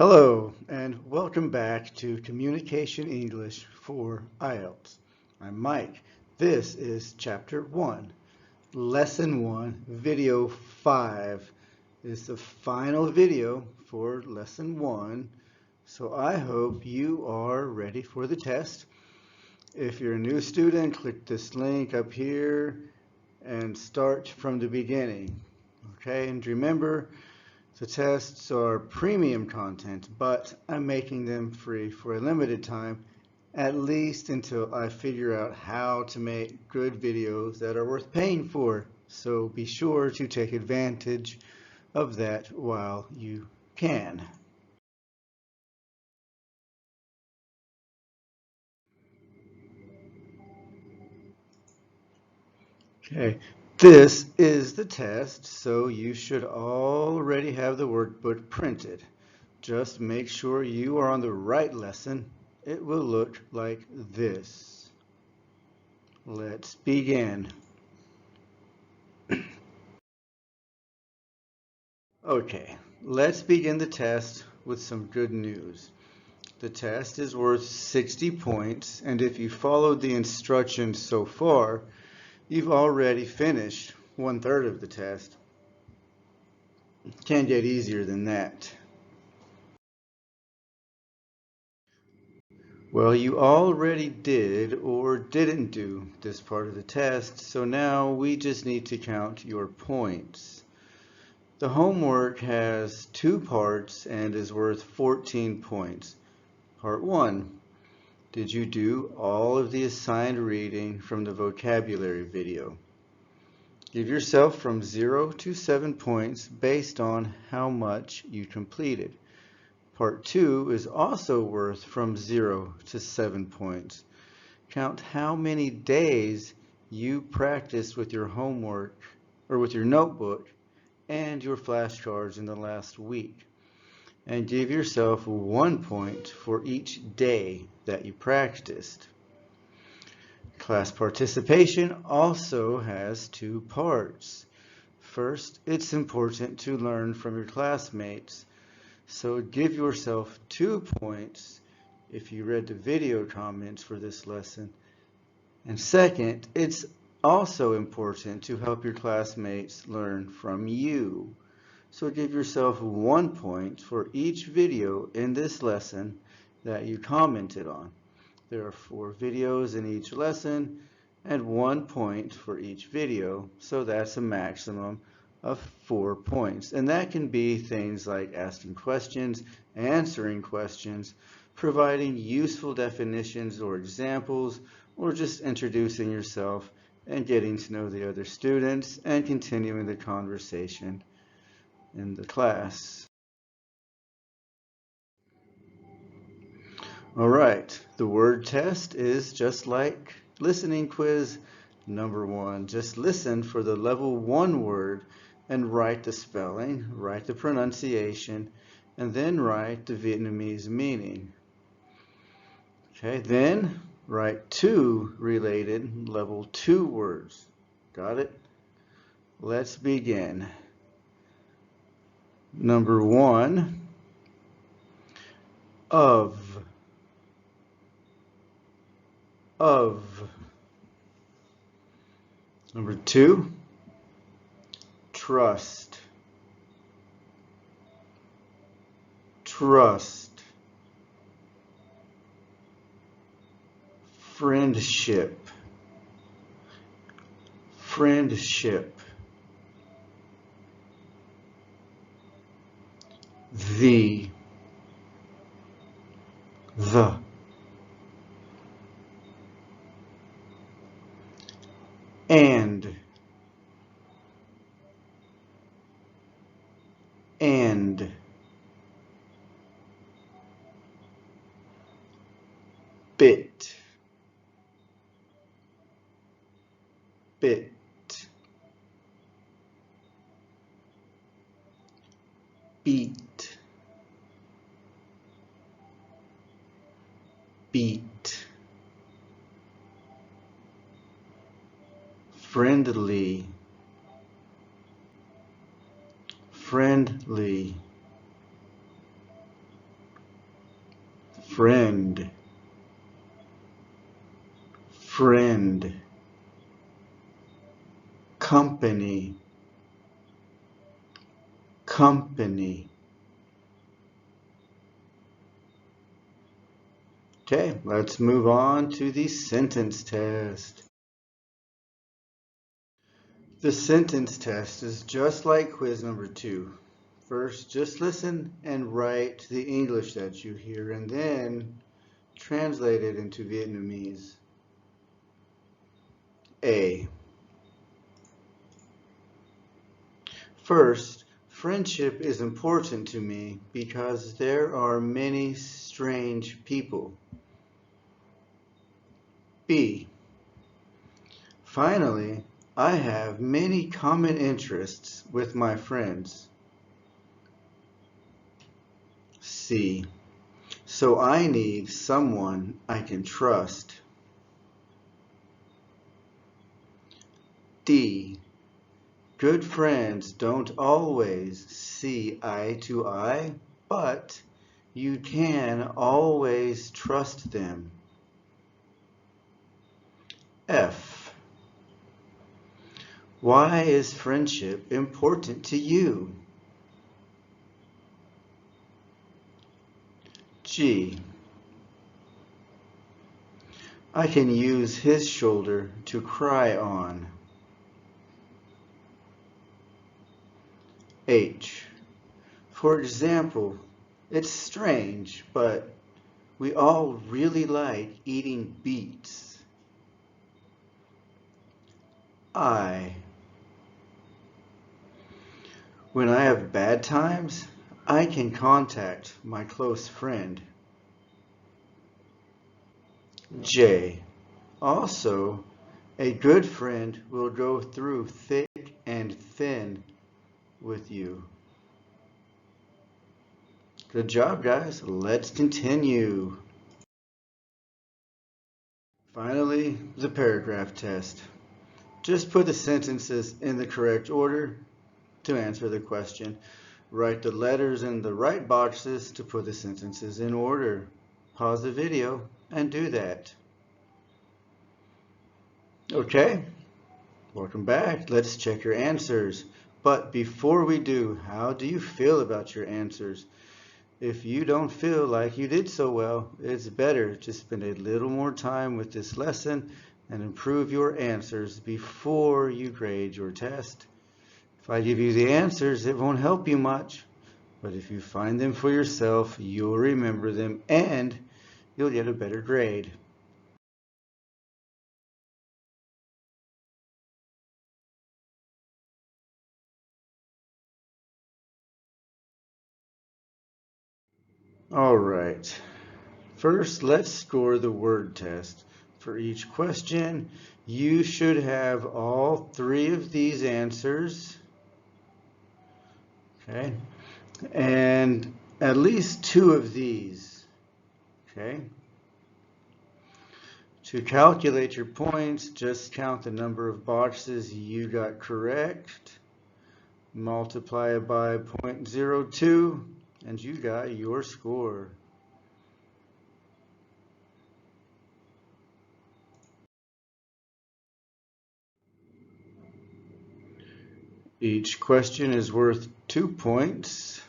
Hello, and welcome back to Communication English for IELTS. I'm Mike. This is Chapter 1, Lesson 1, Video 5. This is the final video for Lesson 1, so I hope you are ready for the test. If you're a new student, click this link up here and start from the beginning. Okay, and remember, the tests are premium content, but I'm making them free for a limited time, at least until I figure out how to make good videos that are worth paying for. So be sure to take advantage of that while you can. Okay, this is the test, so you should already have the workbook printed. Just make sure you are on the right lesson. It will look like this. Let's begin. Okay, let's begin the test with some good news. The test is worth 60 points, and if you followed the instructions so far, you've already finished 1/3 of the test. Can't get easier than that. Well, you already did or didn't do this part of the test, so now we just need to count your points. The homework has 2 parts and is worth 14 points. Part 1. Did you do all of the assigned reading from the vocabulary video? Give yourself from 0 to 7 points based on how much you completed. Part 2 is also worth from 0 to 7 points. Count how many days you practiced with your homework or with your notebook and your flashcards in the last week. And give yourself 1 point for each day that you practiced. Class participation also has 2 parts. First, it's important to learn from your classmates, so give yourself 2 points if you read the video comments for this lesson. And second, it's also important to help your classmates learn from you. So give yourself 1 point for each video in this lesson that you commented on. There are 4 videos in each lesson and 1 point for each video, so that's a maximum of 4 points. And that can be things like asking questions, answering questions, providing useful definitions or examples, or just introducing yourself and getting to know the other students and continuing the conversation in the class. All right, the word test is just like listening quiz number 1. Just listen for the level 1 word and write the spelling, write the pronunciation, and then write the Vietnamese meaning. Okay, then write 2 related level 2 words. Got it? Let's begin. Number 1, of. Number 2, trust. Friendship. The and bit beat friendly friend, friend, company, company. Okay, let's move on to the sentence test. The sentence test is just like quiz number 2. First, just listen and write the English that you hear and then translate it into Vietnamese. A. First, friendship is important to me because there are many strange people. B. Finally, I have many common interests with my friends. C. So I need someone I can trust. D. Good friends don't always see eye to eye, but you can always trust them. F. Why is friendship important to you? G. I can use his shoulder to cry on. H. For example, it's strange, but we all really like eating beets. I. When I have bad times, I can contact my close friend. J. Also, a good friend will go through thick and thin with you. Good job, guys. Let's continue. Finally, the paragraph test. Just put the sentences in the correct order to answer the question. Write the letters in the right boxes to put the sentences in order. Pause the video and do that. Okay, welcome back. Let's check your answers. But before we do, how do you feel about your answers? If you don't feel like you did so well, it's better to spend a little more time with this lesson and improve your answers before you grade your test. If I give you the answers, it won't help you much. But if you find them for yourself, you'll remember them and you'll get a better grade. All right. First, let's score the word test. For each question, you should have all 3 of these answers. Okay. And at least 2 of these. Okay. To calculate your points, just count the number of boxes you got correct, multiply it by 0.02, and you got your score. Each question is worth 2 points.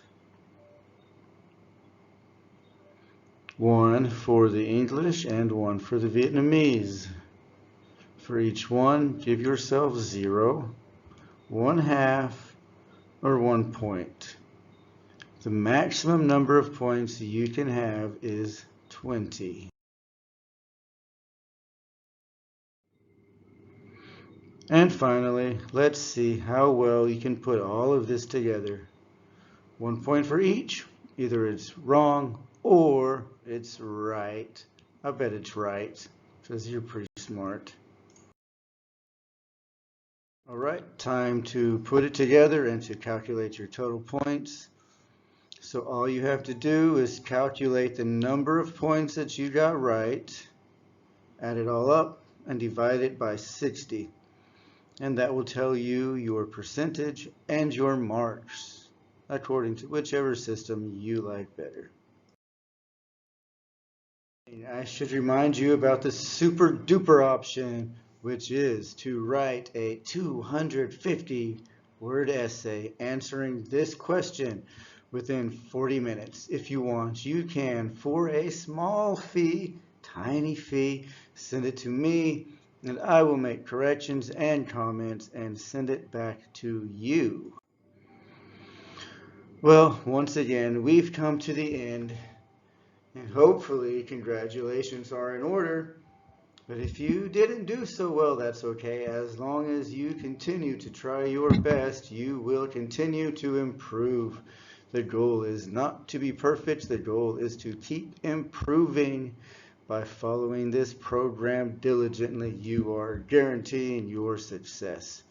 1 for the English and 1 for the Vietnamese. For each one, give yourself 0, 1/2, or 1 point. The maximum number of points you can have is 20. And finally, let's see how well you can put all of this together. 1 point for each. Either it's wrong or it's right. I bet it's right, because you're pretty smart. All right, time to put it together and to calculate your total points. So all you have to do is calculate the number of points that you got right, add it all up, and divide it by 60. And that will tell you your percentage and your marks according to whichever system you like better. I should remind you about the super duper option, which is to write a 250-word essay answering this question within 40 minutes. If you want, you can, for a small fee, tiny fee, send it to me, and I will make corrections and comments and send it back to you. Well, once again, we've come to the end, and hopefully congratulations are in order. But if you didn't do so well, that's okay. As long as you continue to try your best, you will continue to improve. The goal is not to be perfect. The goal is to keep improving. By following this program diligently, you are guaranteeing your success.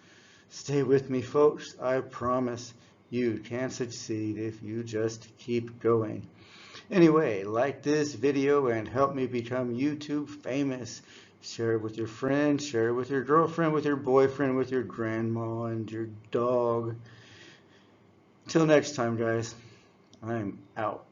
Stay with me, folks. I promise you can succeed if you just keep going. Anyway, like this video and help me become YouTube famous. Share it with your friends, share it with your girlfriend, with your boyfriend, with your grandma and your dog. Till next time, guys, I'm out.